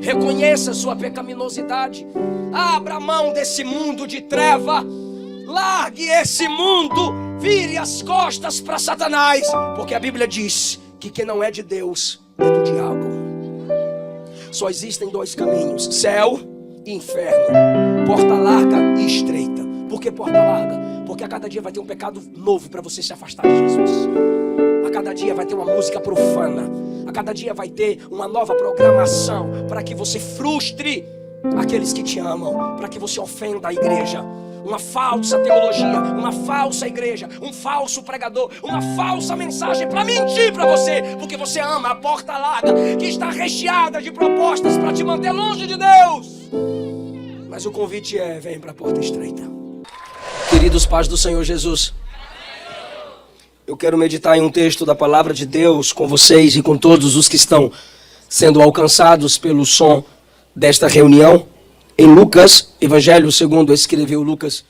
Reconheça sua pecaminosidade. Abra mão desse mundo de treva. Largue esse mundo. Vire as costas para Satanás. Porque a Bíblia diz que quem não é de Deus é do diabo. Só existem dois caminhos: céu e inferno. Porta larga e estreita. Por que porta larga? Porque a cada dia vai ter um pecado novo para você se afastar de Jesus. A cada dia vai ter uma música profana. A cada dia vai ter uma nova programação para que você frustre aqueles que te amam, para que você ofenda a igreja. Uma falsa teologia, uma falsa igreja, um falso pregador, uma falsa mensagem para mentir para você, porque você ama a porta larga, que está recheada de propostas para te manter longe de Deus. Mas o convite é: vem para a porta estreita. Queridos pais do Senhor Jesus, eu quero meditar em um texto da palavra de Deus com vocês e com todos os que estão sendo alcançados pelo som desta reunião. Em Lucas, Evangelho segundo escreveu Lucas,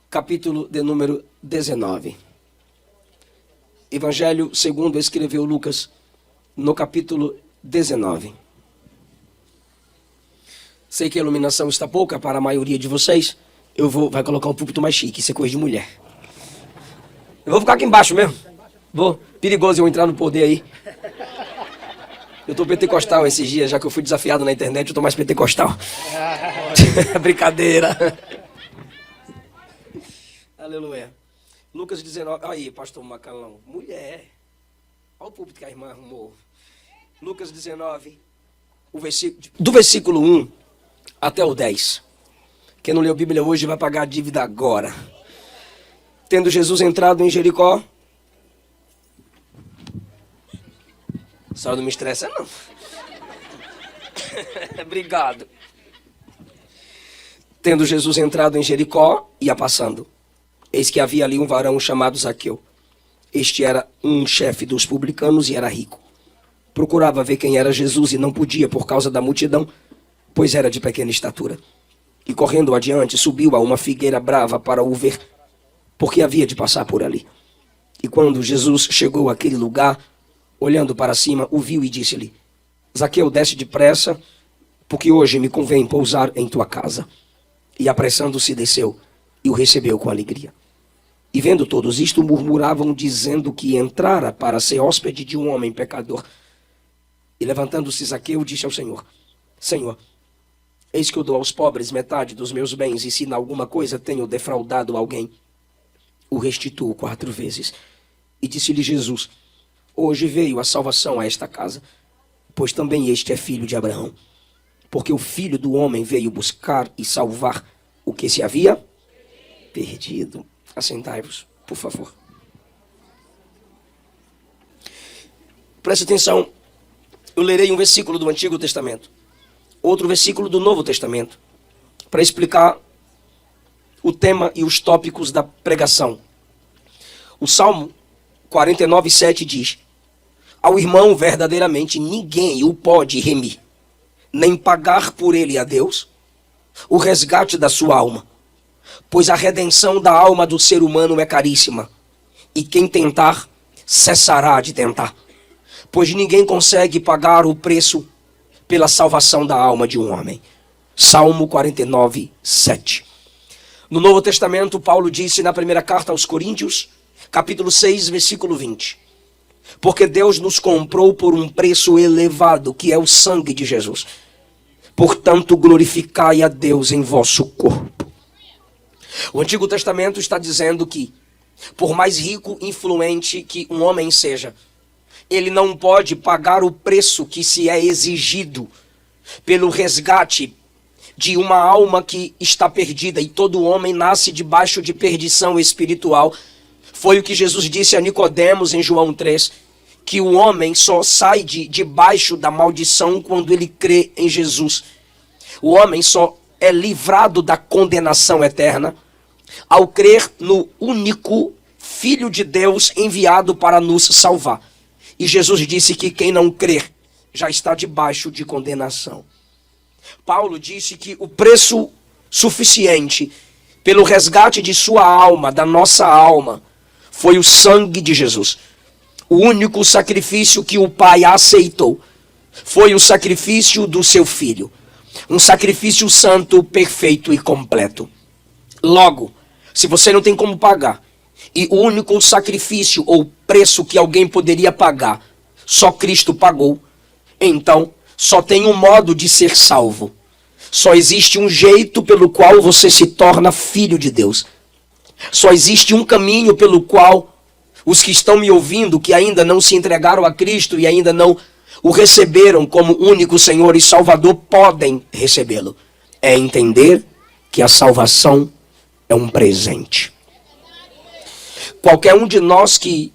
capítulo de número 19. Evangelho segundo escreveu Lucas, no capítulo 19. Sei que a iluminação está pouca para a maioria de vocês. Vai colocar um púlpito mais chique, isso é coisa de mulher. Eu vou ficar aqui embaixo mesmo. Perigoso eu entrar no poder aí. Eu tô pentecostal esses dias, já que eu fui desafiado na internet, eu tô mais pentecostal. Brincadeira. Aleluia. Lucas 19. Aí, pastor Macalão. Mulher. Olha o púlpito que a irmã arrumou. Lucas 19. Do versículo 1 até o 10. Quem não leu a Bíblia hoje vai pagar a dívida agora. Tendo Jesus entrado em Jericó. A senhora não me estressa, não. Obrigado. Tendo Jesus entrado em Jericó, ia passando. Eis que havia ali um varão chamado Zaqueu. Este era um chefe dos publicanos e era rico. Procurava ver quem era Jesus e não podia por causa da multidão, pois era de pequena estatura. E correndo adiante, subiu a uma figueira brava para o ver, porque havia de passar por ali. E quando Jesus chegou àquele lugar, olhando para cima, o viu e disse-lhe: Zaqueu, desce depressa, porque hoje me convém pousar em tua casa. E apressando-se desceu, e o recebeu com alegria. E vendo todos isto, murmuravam, dizendo que entrara para ser hóspede de um homem pecador. E levantando-se Zaqueu, disse ao Senhor: Senhor, eis que eu dou aos pobres metade dos meus bens, e se em alguma coisa tenho defraudado alguém, o restituo 4 vezes. E disse-lhe Jesus: Hoje veio a salvação a esta casa, pois também este é filho de Abraão. Porque o Filho do Homem veio buscar e salvar o que se havia perdido. Assentai-vos, por favor. Preste atenção. Eu lerei um versículo do Antigo Testamento, outro versículo do Novo Testamento, para explicar o tema e os tópicos da pregação. O Salmo 49:7 diz: Ao irmão verdadeiramente ninguém o pode remir, nem pagar por ele a Deus o resgate da sua alma, pois a redenção da alma do ser humano é caríssima, e quem tentar, cessará de tentar, pois ninguém consegue pagar o preço pela salvação da alma de um homem. Salmo 49:7. No Novo Testamento, Paulo disse na primeira carta aos Coríntios, capítulo 6, versículo 20: Porque Deus nos comprou por um preço elevado, que é o sangue de Jesus. Portanto, glorificai a Deus em vosso corpo. O Antigo Testamento está dizendo que, por mais rico e influente que um homem seja, ele não pode pagar o preço que se é exigido pelo resgate de uma alma que está perdida, e todo homem nasce debaixo de perdição espiritual. Foi o que Jesus disse a Nicodemos em João 3, que o homem só sai debaixo da maldição quando ele crê em Jesus. O homem só é livrado da condenação eterna ao crer no único Filho de Deus enviado para nos salvar. E Jesus disse que quem não crer já está debaixo de condenação. Paulo disse que o preço suficiente pelo resgate de sua alma, da nossa alma, foi o sangue de Jesus. O único sacrifício que o Pai aceitou foi o sacrifício do seu filho. Um sacrifício santo, perfeito e completo. Logo, se você não tem como pagar, e o único sacrifício ou preço que alguém poderia pagar, só Cristo pagou, então só tem um modo de ser salvo. Só existe um jeito pelo qual você se torna filho de Deus. Só existe um caminho pelo qual os que estão me ouvindo, que ainda não se entregaram a Cristo e ainda não o receberam como único Senhor e Salvador, podem recebê-lo. É entender que a salvação é um presente. Qualquer um de nós que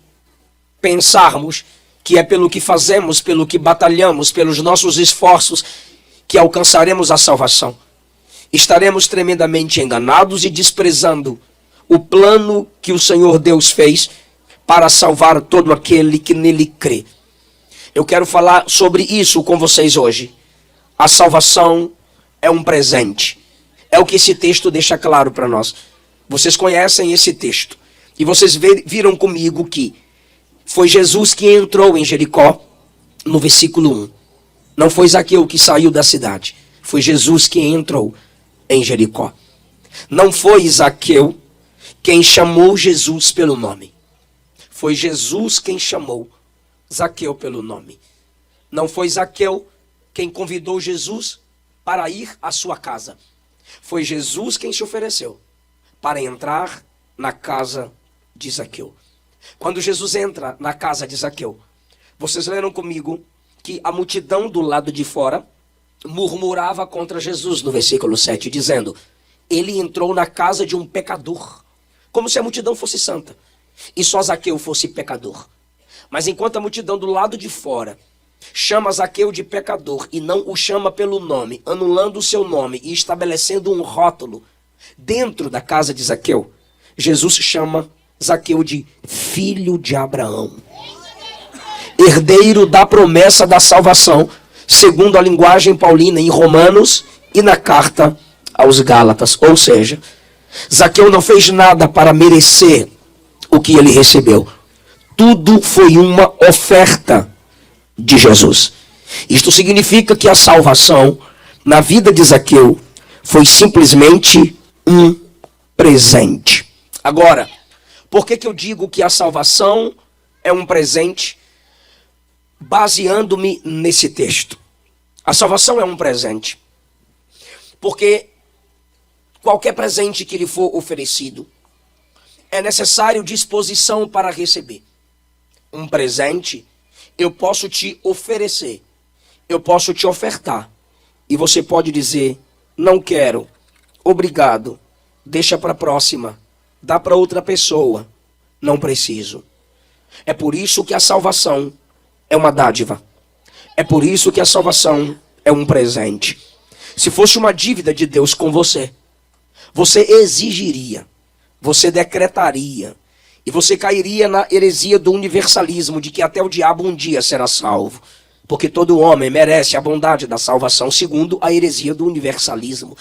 pensarmos que é pelo que fazemos, pelo que batalhamos, pelos nossos esforços, que alcançaremos a salvação, estaremos tremendamente enganados e desprezando o plano que o Senhor Deus fez para salvar todo aquele que nele crê. Eu quero falar sobre isso com vocês hoje. A salvação é um presente. É o que esse texto deixa claro para nós. Vocês conhecem esse texto. E vocês viram comigo que foi Jesus que entrou em Jericó no versículo 1. Não foi Zaqueu que saiu da cidade. Foi Jesus que entrou em Jericó. Não foi Zaqueu quem chamou Jesus pelo nome. Foi Jesus quem chamou Zaqueu pelo nome. Não foi Zaqueu quem convidou Jesus para ir à sua casa. Foi Jesus quem se ofereceu para entrar na casa de Zaqueu. Quando Jesus entra na casa de Zaqueu, vocês leram comigo que a multidão do lado de fora murmurava contra Jesus no versículo 7, dizendo: ele entrou na casa de um pecador, como se a multidão fosse santa e só Zaqueu fosse pecador. Mas enquanto a multidão do lado de fora chama Zaqueu de pecador e não o chama pelo nome, anulando o seu nome e estabelecendo um rótulo dentro da casa de Zaqueu, Jesus chama Zaqueu de filho de Abraão, herdeiro da promessa da salvação, segundo a linguagem paulina em Romanos e na carta aos Gálatas. Ou seja, Zaqueu não fez nada para merecer o que ele recebeu. Tudo foi uma oferta de Jesus. Isto significa que a salvação na vida de Zaqueu foi simplesmente um presente. Agora, por que eu digo que a salvação é um presente? Baseando-me nesse texto. A salvação é um presente. Porque qualquer presente que lhe for oferecido, é necessário disposição para receber. Um presente, eu posso te oferecer, eu posso te ofertar. E você pode dizer: não quero, obrigado, deixa para a próxima, dá para outra pessoa, não preciso. É por isso que a salvação é uma dádiva. É por isso que a salvação é um presente. Se fosse uma dívida de Deus com você, você exigiria, você decretaria, e você cairia na heresia do universalismo, de que até o diabo um dia será salvo, porque todo homem merece a bondade da salvação, segundo a heresia do universalismo.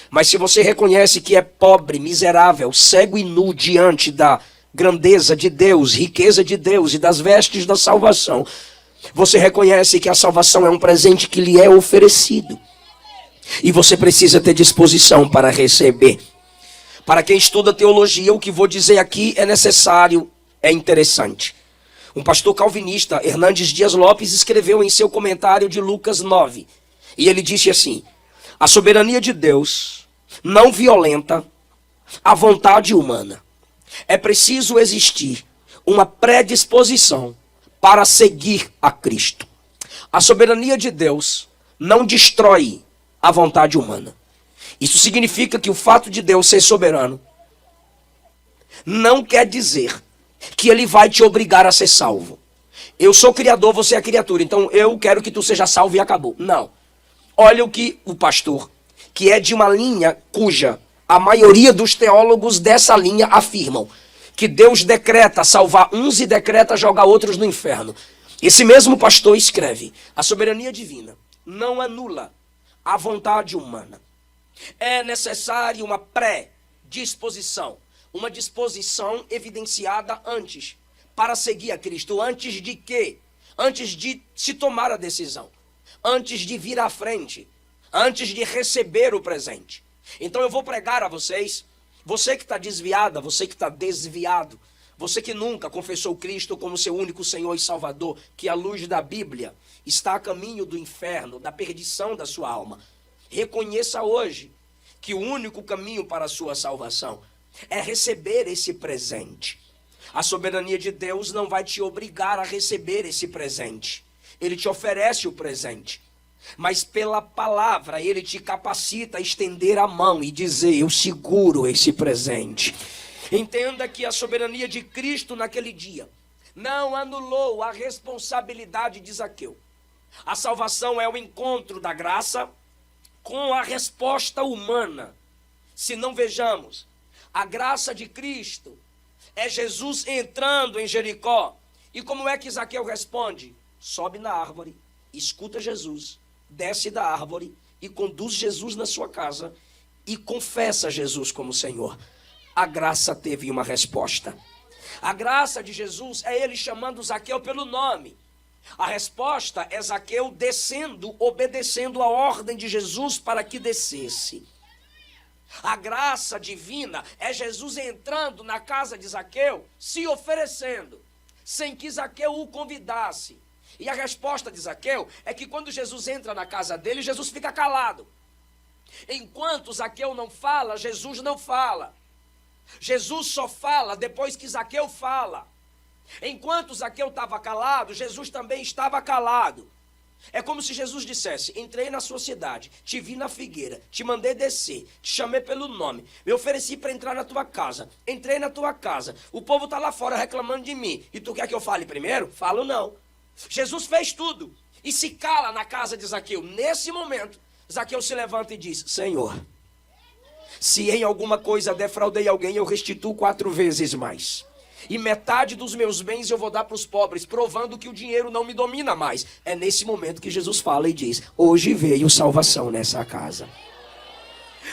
Mas se você reconhece que é pobre, miserável, cego e nu diante da grandeza de Deus, riqueza de Deus e das vestes da salvação, você reconhece que a salvação é um presente que lhe é oferecido. E você precisa ter disposição para receber. Para quem estuda teologia, o que vou dizer aqui é necessário, é interessante. Um pastor calvinista, Hernandes Dias Lopes, escreveu em seu comentário de Lucas 9. E ele disse assim: a soberania de Deus não violenta a vontade humana. É preciso existir uma predisposição para seguir a Cristo. A soberania de Deus não destrói a vontade humana. Isso significa que o fato de Deus ser soberano não quer dizer que ele vai te obrigar a ser salvo. Eu sou criador, você é criatura, então eu quero que tu seja salvo e acabou. Não. Olha o que o pastor, que é de uma linha cuja a maioria dos teólogos dessa linha afirmam, que Deus decreta salvar uns e decreta jogar outros no inferno. Esse mesmo pastor escreve: a soberania divina não anula a vontade humana. É necessário uma pré-disposição, uma disposição evidenciada antes, para seguir a Cristo. Antes de quê? Antes de se tomar a decisão. antes de vir à frente, antes de receber o presente. Então eu vou pregar a vocês, você que está desviada, você que está desviado, você que nunca confessou Cristo como seu único Senhor e Salvador, que a luz da Bíblia está a caminho do inferno, da perdição da sua alma. Reconheça hoje que o único caminho para a sua salvação é receber esse presente. A soberania de Deus não vai te obrigar a receber esse presente. Ele te oferece o presente. Mas pela palavra, ele te capacita a estender a mão e dizer: eu seguro esse presente. Entenda que a soberania de Cristo naquele dia não anulou a responsabilidade de Zaqueu. A salvação é o encontro da graça com a resposta humana. Se não vejamos, a graça de Cristo é Jesus entrando em Jericó. E como é que Zaqueu responde? Sobe na árvore, escuta Jesus, desce da árvore e conduz Jesus na sua casa e confessa Jesus como Senhor. A graça teve uma resposta. A graça de Jesus é ele chamando Zaqueu pelo nome. A resposta é Zaqueu descendo, obedecendo a ordem de Jesus para que descesse. A graça divina é Jesus entrando na casa de Zaqueu, se oferecendo, sem que Zaqueu o convidasse. E a resposta de Zaqueu é que quando Jesus entra na casa dele, Jesus fica calado. Enquanto Zaqueu não fala, Jesus não fala. Jesus só fala depois que Zaqueu fala. Enquanto Zaqueu estava calado, Jesus também estava calado. É como se Jesus dissesse: entrei na sua cidade, te vi na figueira, te mandei descer, te chamei pelo nome, me ofereci para entrar na tua casa, entrei na tua casa, o povo está lá fora reclamando de mim, e tu quer que eu fale primeiro? Falo não. Jesus fez tudo e se cala na casa de Zaqueu. Nesse momento, Zaqueu se levanta e diz: Senhor, se em alguma coisa defraudei alguém, eu restituo 4 vezes mais. E metade dos meus bens eu vou dar para os pobres, provando que o dinheiro não me domina mais. É nesse momento que Jesus fala e diz: hoje veio salvação nessa casa.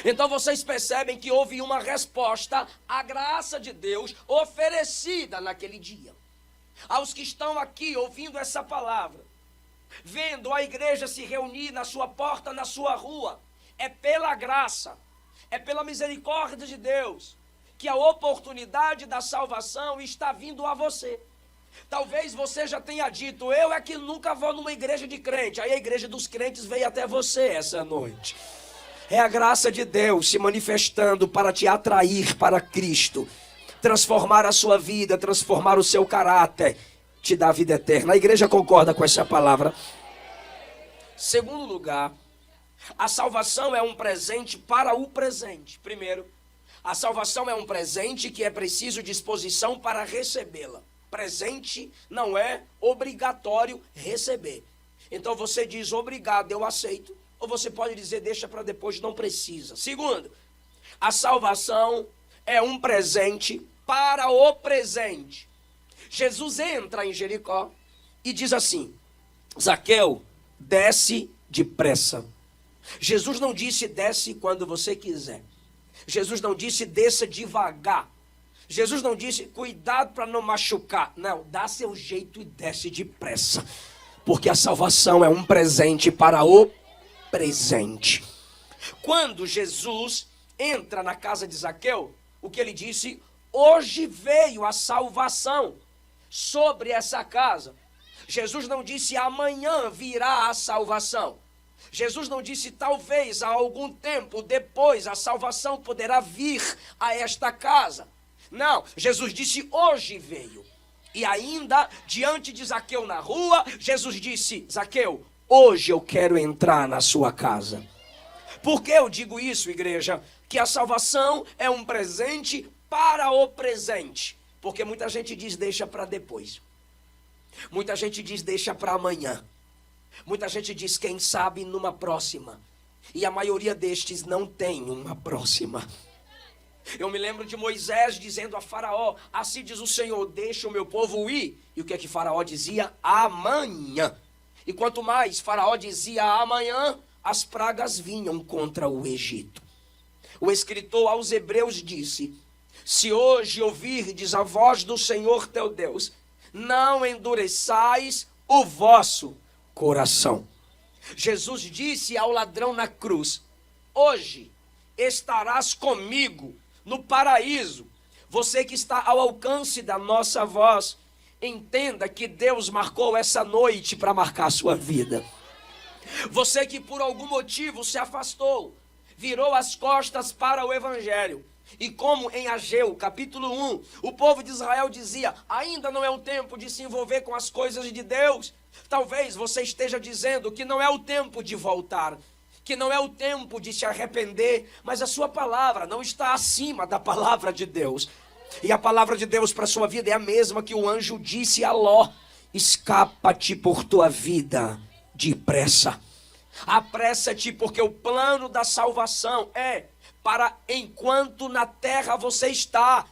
Então vocês percebem que houve uma resposta à graça de Deus oferecida naquele dia. Aos que estão aqui ouvindo essa palavra, vendo a igreja se reunir na sua porta, na sua rua, é pela graça, é pela misericórdia de Deus que a oportunidade da salvação está vindo a você. Talvez você já tenha dito: eu é que nunca vou numa igreja de crente. Aí a igreja dos crentes veio até você essa noite. É a graça de Deus se manifestando para te atrair para Cristo, transformar a sua vida, transformar o seu caráter, te dar vida eterna. A igreja concorda com essa palavra? Segundo lugar, a salvação é um presente para o presente. Primeiro, a salvação é um presente que é preciso disposição para recebê-la. Presente não é obrigatório receber. Então você diz: obrigado, eu aceito. Ou você pode dizer: deixa para depois, não precisa. Segundo, a salvação é um presente para o presente. Jesus entra em Jericó e diz assim: Zaqueu, desce depressa. Jesus não disse: desce quando você quiser. Jesus não disse: desça devagar. Jesus não disse: cuidado para não machucar. Não, dá seu jeito e desce depressa. Porque a salvação é um presente para o presente. Quando Jesus entra na casa de Zaqueu, o que ele disse? Hoje veio a salvação sobre essa casa. Jesus não disse: amanhã virá a salvação. Jesus não disse: talvez há algum tempo depois a salvação poderá vir a esta casa. Não, Jesus disse: hoje veio. E ainda, diante de Zaqueu na rua, Jesus disse: Zaqueu, hoje eu quero entrar na sua casa. Por que eu digo isso, igreja? Que a salvação é um presente para o presente. Porque muita gente diz: deixa para depois. Muita gente diz: deixa para amanhã. Muita gente diz: quem sabe numa próxima. E a maioria destes não tem uma próxima. Eu me lembro de Moisés dizendo a Faraó: assim diz o Senhor, deixa o meu povo ir. E o que é que Faraó dizia? Amanhã. E quanto mais Faraó dizia amanhã, as pragas vinham contra o Egito. O escritor aos Hebreus disse: se hoje ouvirdes a voz do Senhor teu Deus, não endureçais o vosso coração. Jesus disse ao ladrão na cruz: hoje estarás comigo no paraíso. Você que está ao alcance da nossa voz, entenda que Deus marcou essa noite para marcar a sua vida. Você que por algum motivo se afastou, virou as costas para o Evangelho. E como em Ageu, capítulo 1, o povo de Israel dizia: ainda não é o tempo de se envolver com as coisas de Deus. Talvez você esteja dizendo que não é o tempo de voltar, que não é o tempo de se arrepender, mas a sua palavra não está acima da palavra de Deus. E a palavra de Deus para a sua vida é a mesma que o anjo disse a Ló: escapa-te por tua vida depressa. Apressa-te, porque o plano da salvação é para enquanto na terra você está.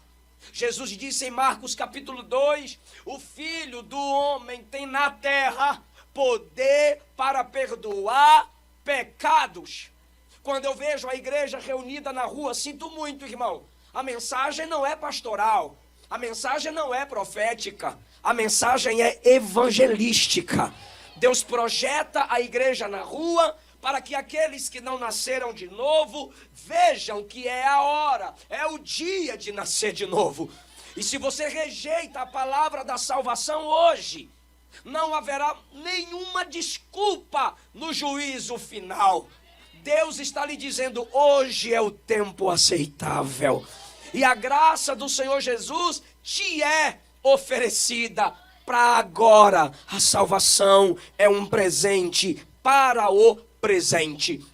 Jesus disse em Marcos capítulo 2, o Filho do Homem tem na terra poder para perdoar pecados. Quando eu vejo a igreja reunida na rua, sinto muito, irmão. A mensagem não é pastoral, a mensagem não é profética, a mensagem é evangelística. Deus projeta a igreja na rua para que aqueles que não nasceram de novo vejam que é a hora, é o dia de nascer de novo. E se você rejeita a palavra da salvação hoje, não haverá nenhuma desculpa no juízo final. Deus está lhe dizendo: hoje é o tempo aceitável. E a graça do Senhor Jesus te é oferecida para agora. A salvação é um presente para o presente.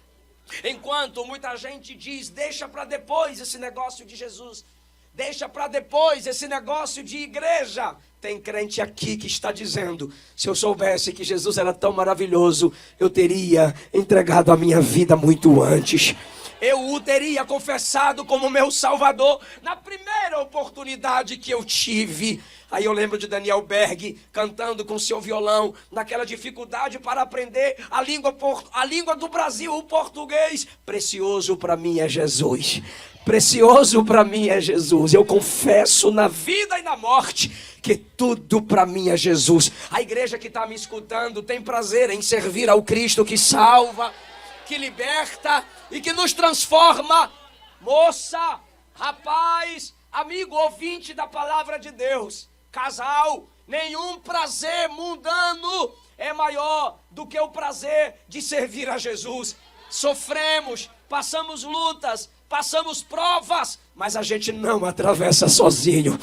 Enquanto muita gente diz: deixa para depois esse negócio de Jesus, deixa para depois esse negócio de igreja. Tem crente aqui que está dizendo: se eu soubesse que Jesus era tão maravilhoso, eu teria entregado a minha vida muito antes. Eu o teria confessado como meu Salvador na primeira oportunidade que eu tive. Aí eu lembro de Daniel Berg cantando com seu violão, naquela dificuldade para aprender a língua do Brasil, o português. Precioso para mim é Jesus. Precioso para mim é Jesus. Eu confesso na vida e na morte que tudo para mim é Jesus. A igreja que está me escutando tem prazer em servir ao Cristo que salva, que liberta e que nos transforma. Moça, rapaz, amigo ouvinte da palavra de Deus, casal, nenhum prazer mundano é maior do que o prazer de servir a Jesus. Sofremos, passamos lutas, passamos provas, mas a gente não atravessa sozinho.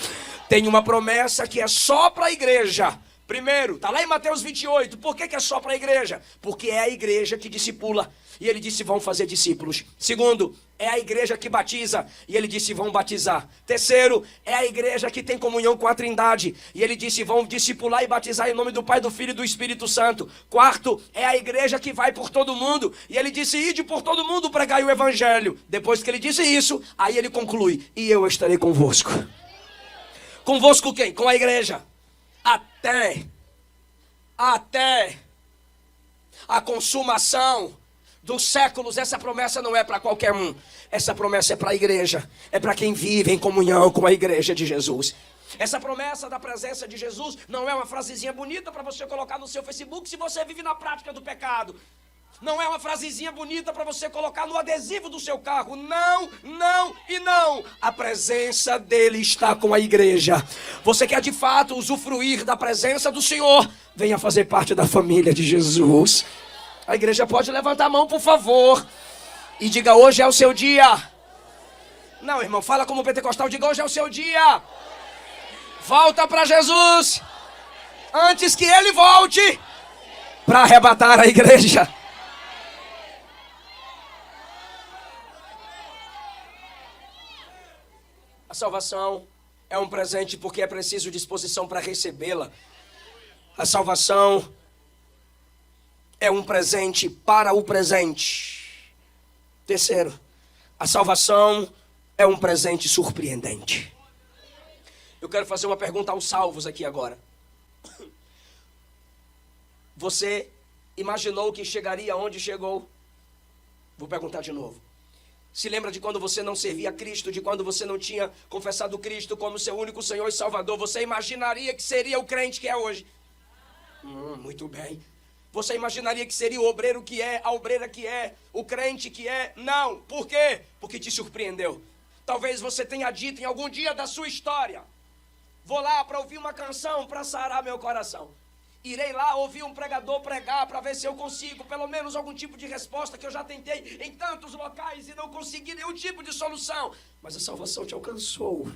Tem uma promessa que é só para a igreja. Primeiro, está lá em Mateus 28. Por que é só para a igreja? Porque é a igreja que discipula. E ele disse: vão fazer discípulos. Segundo, é a igreja que batiza. E ele disse: vão batizar. Terceiro, é a igreja que tem comunhão com a Trindade. E ele disse: vão discipular e batizar em nome do Pai, do Filho e do Espírito Santo. Quarto, é a igreja que vai por todo mundo. E ele disse: ide por todo mundo, pregai o evangelho. Depois que ele disse isso, aí ele conclui: e eu estarei convosco. Convosco quem? Com a igreja. Até a consumação dos séculos. Essa promessa não é para qualquer um. Essa promessa é para a igreja. É para quem vive em comunhão com a igreja de Jesus. Essa promessa da presença de Jesus não é uma frasezinha bonita para você colocar no seu Facebook se você vive na prática do pecado. Não é uma frasezinha bonita para você colocar no adesivo do seu carro. Não, não e não. A presença dele está com a igreja. Você quer de fato usufruir da presença do Senhor? Venha fazer parte da família de Jesus. A igreja pode levantar a mão, por favor, e diga: hoje é o seu dia. Não, irmão, fala como pentecostal, diga: hoje é o seu dia. Volta para Jesus antes que ele volte para arrebatar a igreja. A salvação é um presente porque é preciso disposição para recebê-la. A salvação é um presente para o presente. Terceiro, a salvação é um presente surpreendente. Eu quero fazer uma pergunta aos salvos aqui agora. Você imaginou que chegaria onde chegou? Vou perguntar de novo. Se lembra de quando você não servia a Cristo, de quando você não tinha confessado Cristo como seu único Senhor e Salvador? Você imaginaria que seria o crente que é hoje? Muito bem. Você imaginaria que seria o obreiro que é, a obreira que é, o crente que é? Não. Por quê? Porque te surpreendeu. Talvez você tenha dito em algum dia da sua história: vou lá para ouvir uma canção para sarar meu coração. Irei lá ouvir um pregador pregar para ver se eu consigo pelo menos algum tipo de resposta, que eu já tentei em tantos locais e não consegui nenhum tipo de solução. Mas a salvação te alcançou.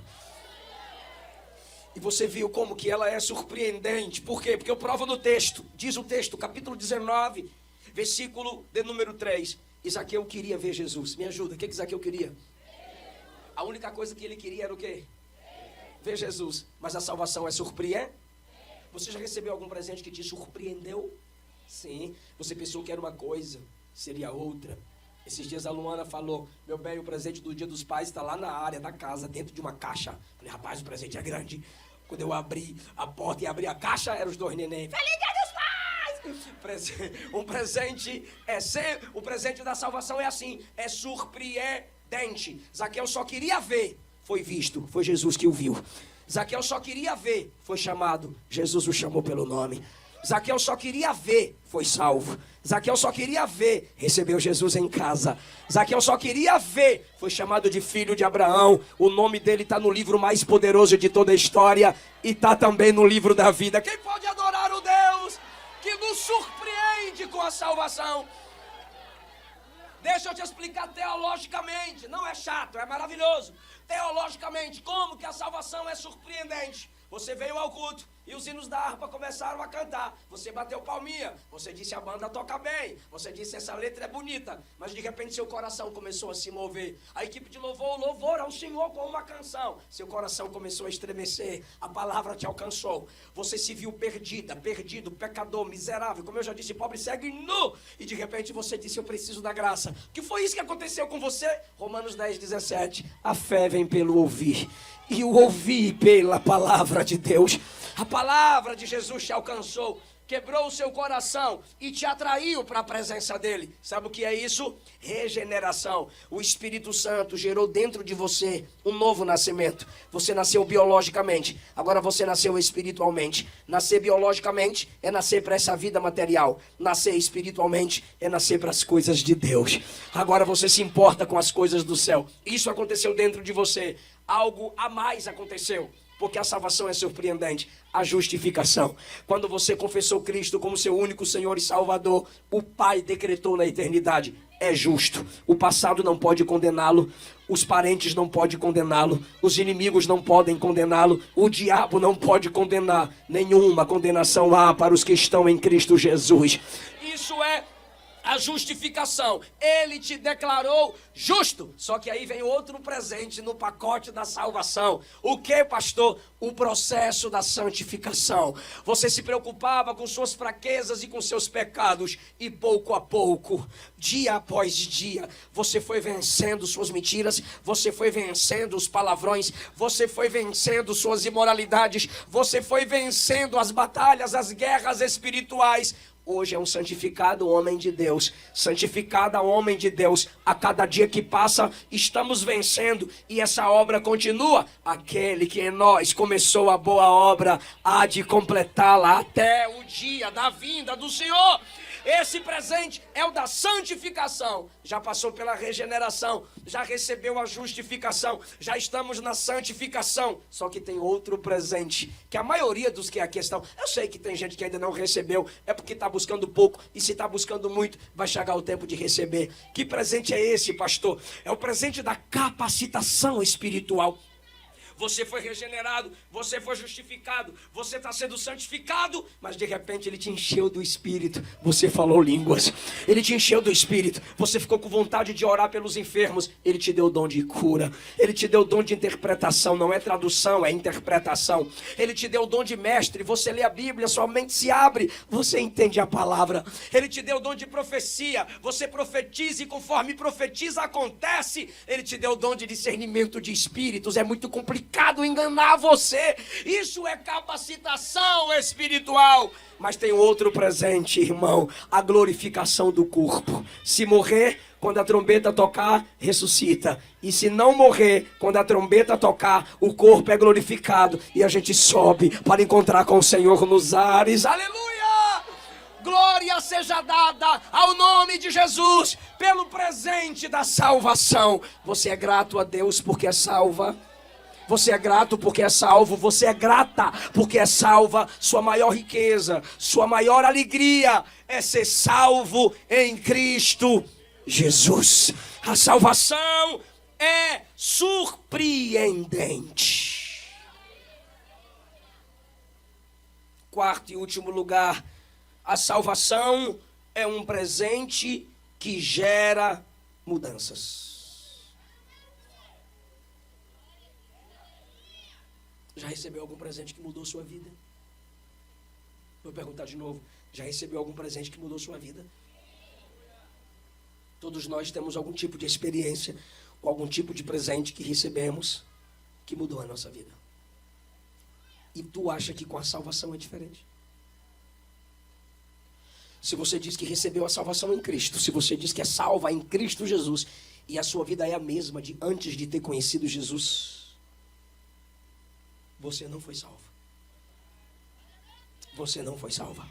E você viu como que ela é surpreendente. Por quê? Porque eu provo no texto. Diz o texto, capítulo 19, versículo de número 3. E Zaqueu queria ver Jesus. Me ajuda, o que Zaqueu queria? A única coisa que ele queria era o quê? Ver Jesus. Mas a salvação é surpreendente. Você já recebeu algum presente que te surpreendeu? Sim. Você pensou que era uma coisa, seria outra. Esses dias a Luana falou: meu bem, o presente do Dia dos Pais está lá na área da casa, dentro de uma caixa. Falei: rapaz, o presente é grande. Quando eu abri a porta e abri a caixa, eram os 2 neném. Feliz Dia dos Pais! O presente da salvação é assim, é surpreendente. Zaqueu só queria ver, foi visto, foi Jesus que o viu. Zaqueu só queria ver, foi chamado, Jesus o chamou pelo nome. Zaqueu só queria ver, foi salvo. Zaqueu só queria ver, recebeu Jesus em casa. Zaqueu só queria ver, foi chamado de filho de Abraão. O nome dele está no livro mais poderoso de toda a história e está também no livro da vida. Quem pode adorar o Deus que nos surpreende com a salvação? Deixa eu te explicar teologicamente. Não é chato, é maravilhoso. Teologicamente, como que a salvação é surpreendente? Você veio ao culto e os hinos da harpa começaram a cantar. Você bateu palminha, você disse: a banda toca bem, você disse: essa letra é bonita. Mas de repente seu coração começou a se mover. A equipe de louvor ao Senhor com uma canção. Seu coração começou a estremecer, a palavra te alcançou. Você se viu perdida, perdido, pecador, miserável, como eu já disse, pobre, cego e nu. E de repente você disse: eu preciso da graça. Que foi isso que aconteceu com você? Romanos 10:17. A fé vem pelo ouvir, e o ouvir pela palavra de Deus. A palavra de Jesus te alcançou, quebrou o seu coração e te atraiu para a presença dele. Sabe o que é isso? Regeneração. O Espírito Santo gerou dentro de você um novo nascimento. Você nasceu biologicamente, agora você nasceu espiritualmente. Nascer biologicamente é nascer para essa vida material. Nascer espiritualmente é nascer para as coisas de Deus. Agora você se importa com as coisas do céu. Isso aconteceu dentro de você. Algo a mais aconteceu. Porque a salvação é surpreendente. A justificação. Quando você confessou Cristo como seu único Senhor e Salvador, o Pai decretou na eternidade: é justo. O passado não pode condená-lo, os parentes não podem condená-lo, os inimigos não podem condená-lo, o diabo não pode condenar. Nenhuma condenação há para os que estão em Cristo Jesus. Isso é a justificação. Ele te declarou justo. Só que aí vem outro presente no pacote da salvação. O que, pastor? O processo da santificação. Você se preocupava com suas fraquezas e com seus pecados, e pouco a pouco, dia após dia, você foi vencendo suas mentiras, você foi vencendo os palavrões, você foi vencendo suas imoralidades, você foi vencendo as batalhas, as guerras espirituais. Hoje é um santificado homem de Deus, santificada homem de Deus. A cada dia que passa, estamos vencendo e essa obra continua. Aquele que em nós começou a boa obra há de completá-la até o dia da vinda do Senhor. Esse presente é o da santificação. Já passou pela regeneração, já recebeu a justificação, já estamos na santificação. Só que tem outro presente, que a maioria dos que aqui estão, eu sei que tem gente que ainda não recebeu, é porque está buscando pouco, e se está buscando muito, vai chegar o tempo de receber. Que presente é esse, pastor? É o presente da capacitação espiritual. Você foi regenerado, você foi justificado, você está sendo santificado, mas de repente ele te encheu do Espírito, você falou línguas, ele te encheu do Espírito, você ficou com vontade de orar pelos enfermos, ele te deu o dom de cura, ele te deu o dom de interpretação, não é tradução, é interpretação, ele te deu o dom de mestre, você lê a Bíblia, sua mente se abre, você entende a palavra, ele te deu o dom de profecia, você profetiza e conforme profetiza acontece, ele te deu o dom de discernimento de espíritos, é muito complicado enganar você. Isso é capacitação espiritual. Mas tem outro presente, irmão, a glorificação do corpo. Se morrer, quando a trombeta tocar, ressuscita. E se não morrer, quando a trombeta tocar, o corpo é glorificado e a gente sobe para encontrar com o Senhor nos ares. Aleluia! Glória seja dada ao nome de Jesus pelo presente da salvação. Você é grato a Deus porque é salva? Você é grato porque é salvo? Você é grata porque é salva? Sua maior riqueza, sua maior alegria é ser salvo em Cristo Jesus. A salvação é surpreendente. Quarto e último lugar, a salvação é um presente que gera mudanças. Já recebeu algum presente que mudou sua vida? Vou perguntar de novo. Já recebeu algum presente que mudou sua vida? Todos nós temos algum tipo de experiência ou algum tipo de presente que recebemos que mudou a nossa vida. E tu acha que com a salvação é diferente? Se você diz que recebeu a salvação em Cristo, se você diz que é salva em Cristo Jesus, e a sua vida é a mesma de antes de ter conhecido Jesus, você não foi salvo. Você não foi salva.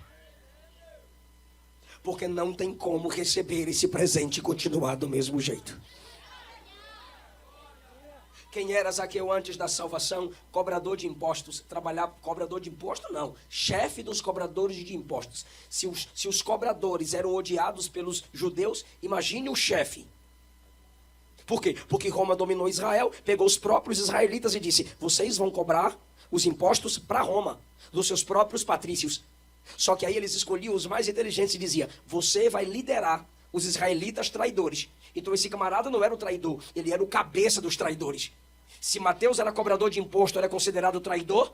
Porque não tem como receber esse presente e continuar do mesmo jeito. Quem era Zaqueu antes da salvação? Cobrador de impostos. Cobrador de imposto não, chefe dos cobradores de impostos. Se os cobradores eram odiados pelos judeus, imagine o chefe. Por quê? Porque Roma dominou Israel, pegou os próprios israelitas e disse: vocês vão cobrar os impostos para Roma, dos seus próprios patrícios. Só que aí eles escolhiam os mais inteligentes e diziam: você vai liderar os israelitas traidores. Então esse camarada não era o traidor, ele era o cabeça dos traidores. Se Mateus era cobrador de imposto, era considerado traidor,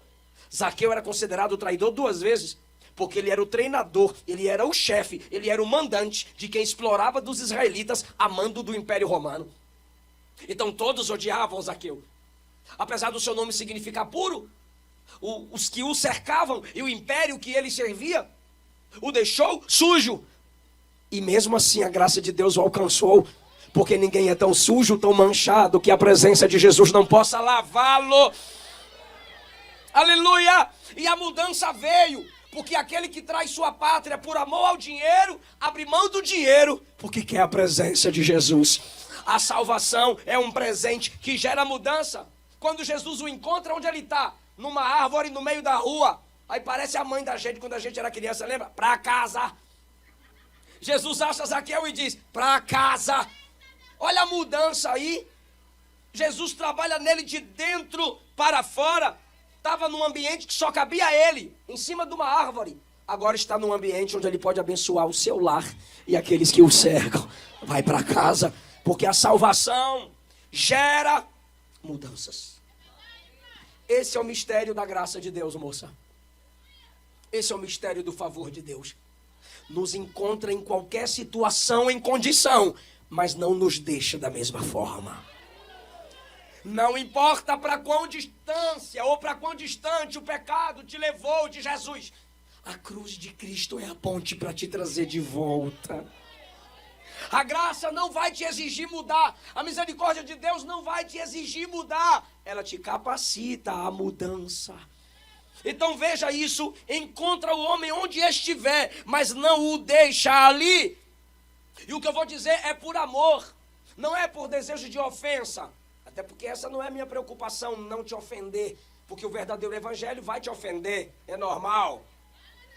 Zaqueu era considerado traidor 2 vezes. Porque ele era o treinador, ele era o chefe, ele era o mandante de quem explorava dos israelitas a mando do Império Romano. Então todos odiavam Zaqueu. Apesar do seu nome significar puro, os que o cercavam e o império que ele servia o deixou sujo. E mesmo assim a graça de Deus o alcançou. Porque ninguém é tão sujo, tão manchado, que a presença de Jesus não possa lavá-lo. Aleluia! E a mudança veio, porque aquele que traz sua pátria por amor ao dinheiro, abre mão do dinheiro, porque quer a presença de Jesus. A salvação é um presente que gera mudança. Quando Jesus o encontra, onde ele está? Numa árvore no meio da rua. Aí parece a mãe da gente quando a gente era criança, lembra? Pra casa. Jesus acha Zaqueu e diz: pra casa. Olha a mudança aí. Jesus trabalha nele de dentro para fora. Estava num ambiente que só cabia ele, em cima de uma árvore. Agora está num ambiente onde ele pode abençoar o seu lar e aqueles que o cercam. Vai para casa, porque a salvação gera mudanças. Esse é o mistério da graça de Deus, moça. Esse é o mistério do favor de Deus. Nos encontra em qualquer situação, em condição, mas não nos deixa da mesma forma. Não importa para quão distância ou para quão distante o pecado te levou de Jesus. A cruz de Cristo é a ponte para te trazer de volta. A graça não vai te exigir mudar. A misericórdia de Deus não vai te exigir mudar. Ela te capacita à mudança. Então veja isso. Encontra o homem onde estiver, mas não o deixa ali. E o que eu vou dizer é por amor. Não é por desejo de ofensa. Até porque essa não é a minha preocupação, não te ofender. Porque o verdadeiro evangelho vai te ofender. É normal.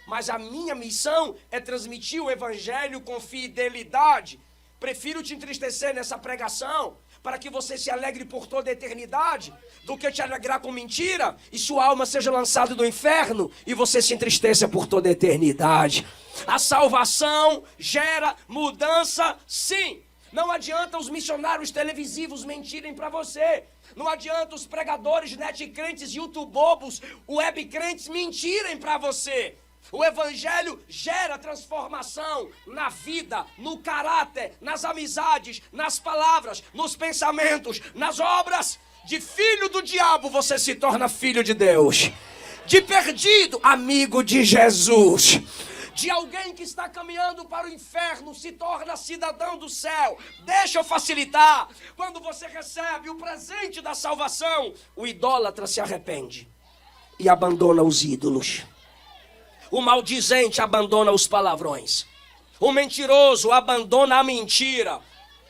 Mas a minha missão é transmitir o evangelho com fidelidade. Prefiro te entristecer nessa pregação, para que você se alegre por toda a eternidade, do que te alegrar com mentira, e sua alma seja lançada no inferno, e você se entristeça por toda a eternidade. A salvação gera mudança, sim. Não adianta os missionários televisivos mentirem para você. Não adianta os pregadores, netcrentes, youtubobos, webcrentes mentirem para você. O evangelho gera transformação na vida, no caráter, nas amizades, nas palavras, nos pensamentos, nas obras. De filho do diabo você se torna filho de Deus. De perdido, amigo de Jesus. De alguém que está caminhando para o inferno se torna cidadão do céu. Deixa eu facilitar. Quando você recebe o presente da salvação, o idólatra se arrepende e abandona os ídolos. O maldizente abandona os palavrões. O mentiroso abandona a mentira.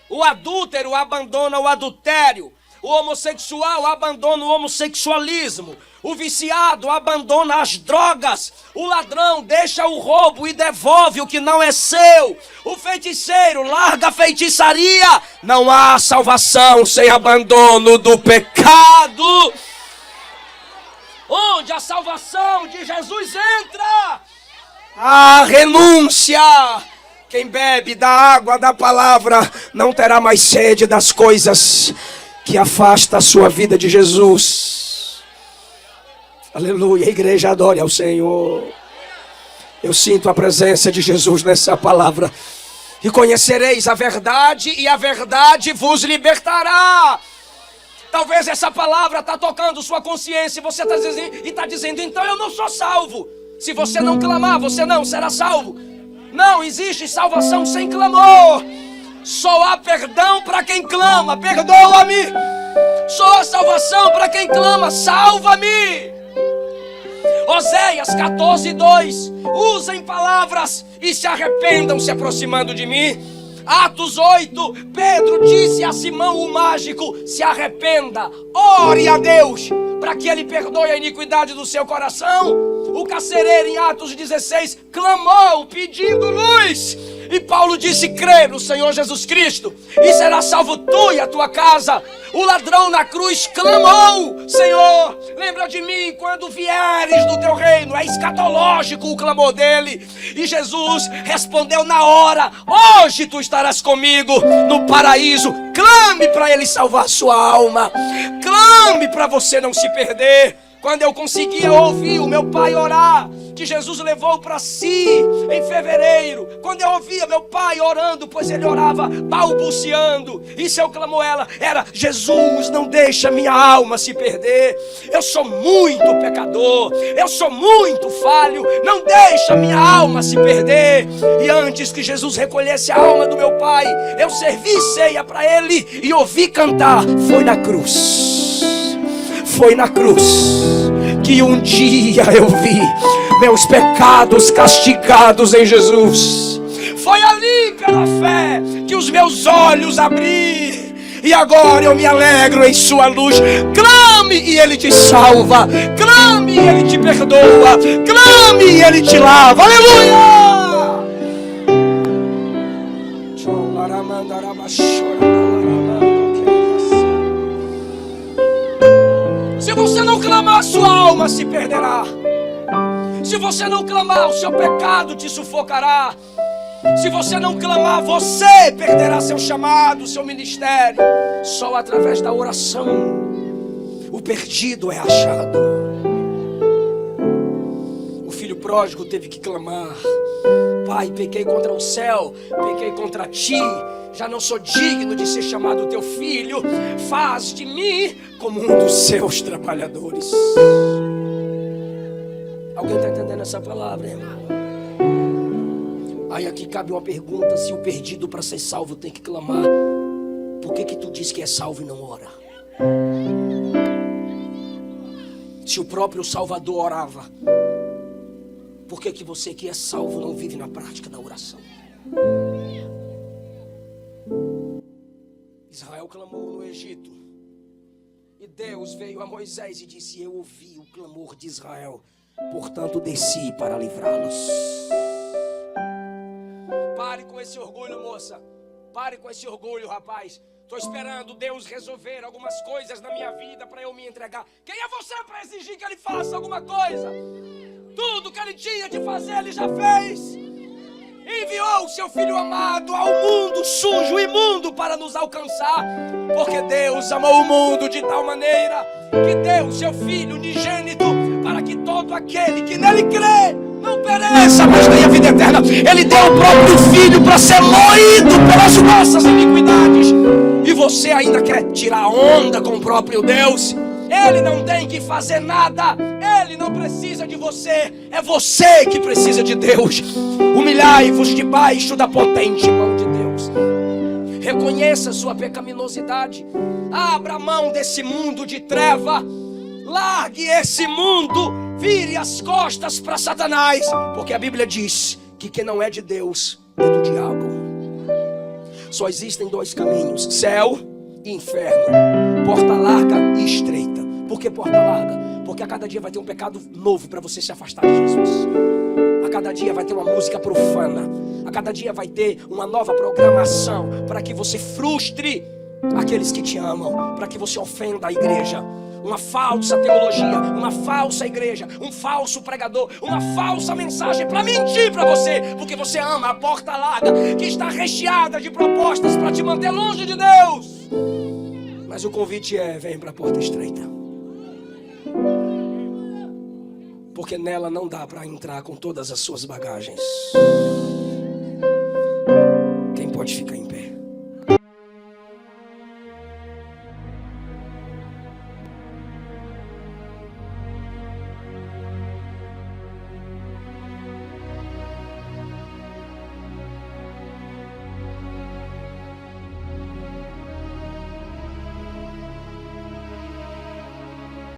O adúltero abandona o adultério. O homossexual abandona o homossexualismo. O viciado abandona as drogas. O ladrão deixa o roubo e devolve o que não é seu. O feiticeiro larga a feitiçaria. Não há salvação sem abandono do pecado. Onde a salvação de Jesus entra, a renúncia. Quem bebe da água da palavra não terá mais sede das coisas que afasta a sua vida de Jesus. Aleluia, a igreja adore ao Senhor. Eu sinto a presença de Jesus nessa palavra. E conhecereis a verdade, e a verdade vos libertará. Talvez essa palavra está tocando sua consciência e você está dizendo, então eu não sou salvo. Se você não clamar, você não será salvo. Não existe salvação sem clamor. Só há perdão para quem clama, perdoa-me. Só há salvação para quem clama, salva-me. Oséias 14:2. Usem palavras e se arrependam se aproximando de mim. Atos 8, Pedro disse a Simão o mágico, se arrependa, ore a Deus, para que ele perdoe a iniquidade do seu coração. O carcereiro em Atos 16 clamou pedindo luz. E Paulo disse, crê no Senhor Jesus Cristo e será salvo tu e a tua casa. O ladrão na cruz clamou, Senhor, lembra de mim quando vieres do teu reino. É escatológico o clamor dele. E Jesus respondeu na hora, hoje tu estarás comigo no paraíso. Clame para ele salvar sua alma. Clame para você não se perder. Quando eu conseguia ouvir o meu pai orar, que Jesus levou para si em fevereiro, quando eu ouvia meu pai orando, pois ele orava balbuciando, e seu clamor era, Jesus, não deixa minha alma se perder, eu sou muito pecador, eu sou muito falho, não deixa minha alma se perder. E antes que Jesus recolhesse a alma do meu pai, eu servi ceia para ele e ouvi cantar, foi na cruz. Foi na cruz que um dia eu vi meus pecados castigados em Jesus. Foi ali pela fé que os meus olhos abri. E agora eu me alegro em sua luz. Clame e ele te salva. Clame e ele te perdoa. Clame e ele te lava. Aleluia! Se você não clamar, sua alma se perderá. Se você não clamar, o seu pecado te sufocará. Se você não clamar, você perderá seu chamado, seu ministério. Só através da oração o perdido é achado. O filho pródigo teve que clamar: Pai, pequei contra o céu, pequei contra ti, já não sou digno de ser chamado teu filho. Faz de mim como um dos seus trabalhadores. Alguém está entendendo essa palavra, irmão? Aí aqui cabe uma pergunta: se o perdido para ser salvo tem que clamar, por que tu diz que é salvo e não ora? Se o próprio Salvador orava, por que você que é salvo não vive na prática da oração? Israel clamou no Egito, e Deus veio a Moisés e disse: eu ouvi o clamor de Israel, portanto desci para livrá-los. Pare com esse orgulho, moça. Pare com esse orgulho, rapaz. Estou esperando Deus resolver algumas coisas na minha vida para eu me entregar. Quem é você para exigir que Ele faça alguma coisa? Tudo que Ele tinha de fazer, Ele já fez. Enviou o seu Filho amado ao mundo sujo e imundo para nos alcançar. Porque Deus amou o mundo de tal maneira que deu o seu Filho unigênito para que todo aquele que nele crê não pereça, mas tenha vida eterna. Ele deu o próprio Filho para ser moído pelas nossas iniquidades. E você ainda quer tirar onda com o próprio Deus? Ele não tem que fazer nada. Ele não precisa de você. É você que precisa de Deus. Humilhai-vos debaixo da potente mão de Deus. Reconheça sua pecaminosidade. Abra mão desse mundo de treva. Largue esse mundo Vire as costas para Satanás, porque a Bíblia diz que quem não é de Deus é do diabo. Só existem dois caminhos: céu e inferno, porta larga e estreita. Por que porta larga? Porque a cada dia vai ter um pecado novo para você se afastar de Jesus. A cada dia vai ter uma música profana. A cada dia vai ter uma nova programação para que você frustre aqueles que te amam, para que você ofenda a igreja. Uma falsa teologia, uma falsa igreja, um falso pregador, uma falsa mensagem para mentir para você, porque você ama a porta larga, que está recheada de propostas para te manter longe de Deus. Mas o convite é: vem para a porta estreita, porque nela não dá para entrar com todas as suas bagagens. Quem pode ficar em